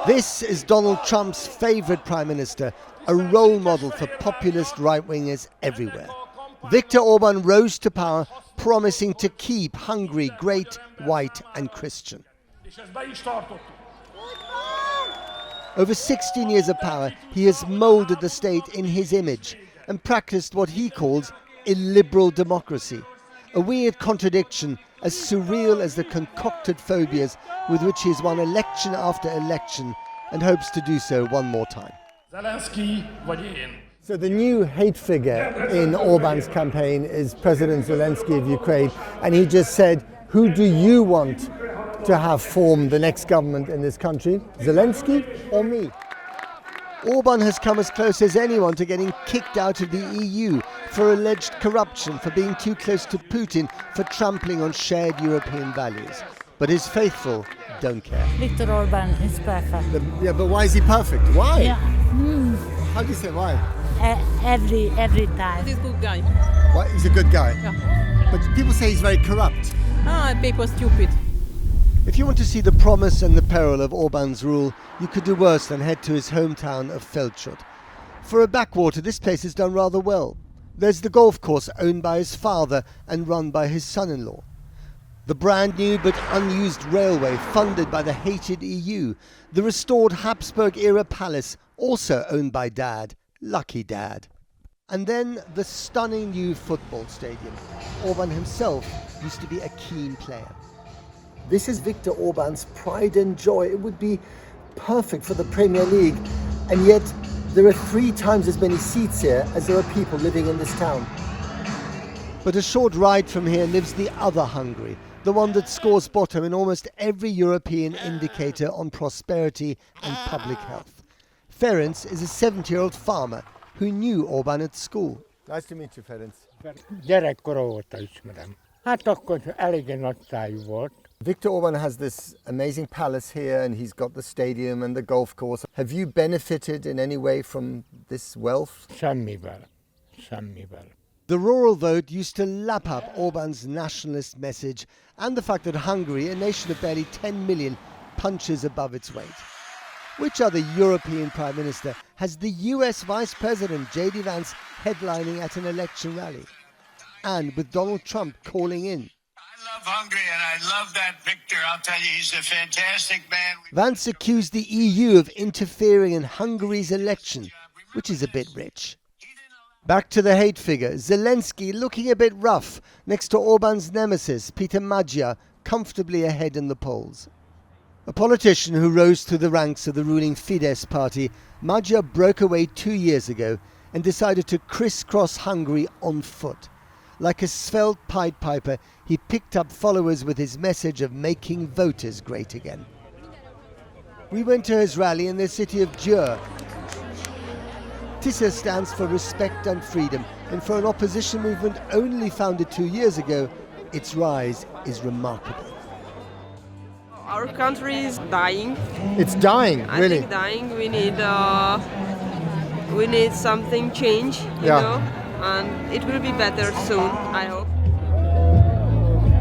This is Donald Trump's favourite Prime Minister, a role model for populist right-wingers everywhere. Viktor Orbán rose to power, promising to keep Hungary great, white and Christian. Over 16 years of power, he has moulded the state in his image and practiced what he calls illiberal democracy, a weird contradiction as surreal as the concocted phobias with which he has won election after election and hopes to do so one more time. So the new hate figure in Orbán's campaign is President Zelensky of Ukraine, and he just said, who do you want to have form the next government in this country, Zelensky or me? Orban has come as close as anyone to getting kicked out of the EU for alleged corruption, for being too close to Putin, for trampling on shared European values. But his faithful don't care. Viktor Orbán is perfect. Yeah, but why is he perfect? Why? Yeah. How do you say why? Every time. He's a good guy. Why? He's a good guy. Yeah. But people say he's very corrupt. People stupid. If you want to see the promise and the peril of Orbán's rule, you could do worse than head to his hometown of Felcsút. For a backwater, this place has done rather well. There's the golf course owned by his father and run by his son-in-law. The brand new but unused railway funded by the hated EU. The restored Habsburg-era palace also owned by Dad. Lucky Dad. And then the stunning new football stadium. Orban himself used to be a keen player. This is Viktor Orbán's pride and joy. It would be perfect for the Premier League, and yet there are 3 times as many seats here as there are people living in this town. But a short ride from here lives the other Hungary, the one that scores bottom in almost every European indicator on prosperity and public health. Ferenc is a 70-year-old farmer who knew Orbán at school. Nice to meet you, Ferenc. Gyerekkora óta ismerem. Hát akkor eléggé nagy szájú volt. Viktor Orbán has this amazing palace here, and he's got the stadium and the golf course. Have you benefited in any way from this wealth? Semmivel. The rural vote used to lap up Orbán's nationalist message and the fact that Hungary, a nation of barely 10 million, punches above its weight. Which other European Prime Minister has the US Vice President J.D. Vance headlining at an election rally? And with Donald Trump calling in. I love Hungary and I love that Viktor. I'll tell you, he's a fantastic man. Vance accused the EU of interfering in Hungary's election, which is a bit rich. Back to the hate figure, Zelensky looking a bit rough next to Orbán's nemesis, Péter Magyar, comfortably ahead in the polls. A politician who rose through the ranks of the ruling Fidesz party, Magyar broke away 2 years ago and decided to crisscross Hungary on foot. Like a svelte Pied Piper, he picked up followers with his message of making voters great again. We went to his rally in the city of Győr. Tisza stands for respect and freedom, and for an opposition movement only founded 2 years ago, its rise is remarkable. Our country is dying. It's dying, really? I think dying. We need something change, you know, and it will be better soon, I hope.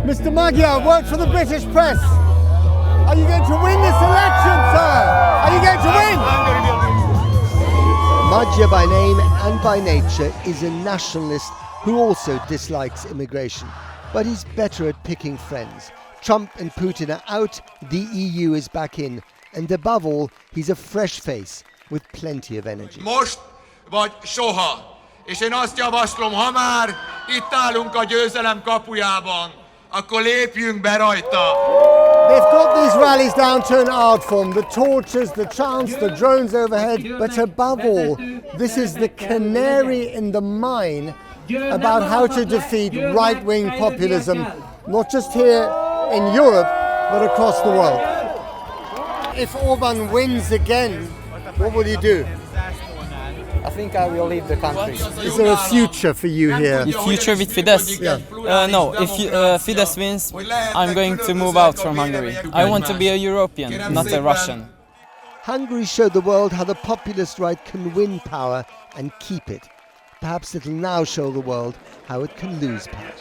Mr. Magyar, work for the British press. Are you going to win this election, sir? Are you going to win? Magyar by name and by nature is a nationalist who also dislikes immigration. But he's better at picking friends. Trump and Putin are out, the EU is back in. And above all, he's a fresh face with plenty of energy. Most vagy soha. És én azt javaslom, ha már itt állunk a győzelem kapujában, akkor lépjünk be rajta. They've got these rallies down to an art form, the torches, the chants, the drones overhead, but above all, this is the canary in the mine about how to defeat right-wing populism, not just here in Europe, but across the world. If Orban wins again, what will you do? I think I will leave the country. Is there a future for you here? The future with Fidesz? Yeah. No, if Fidesz wins, I'm going to move out from Hungary. I want to be a European, not a Russian. Hungary showed the world how the populist right can win power and keep it. Perhaps it'll now show the world how it can lose power.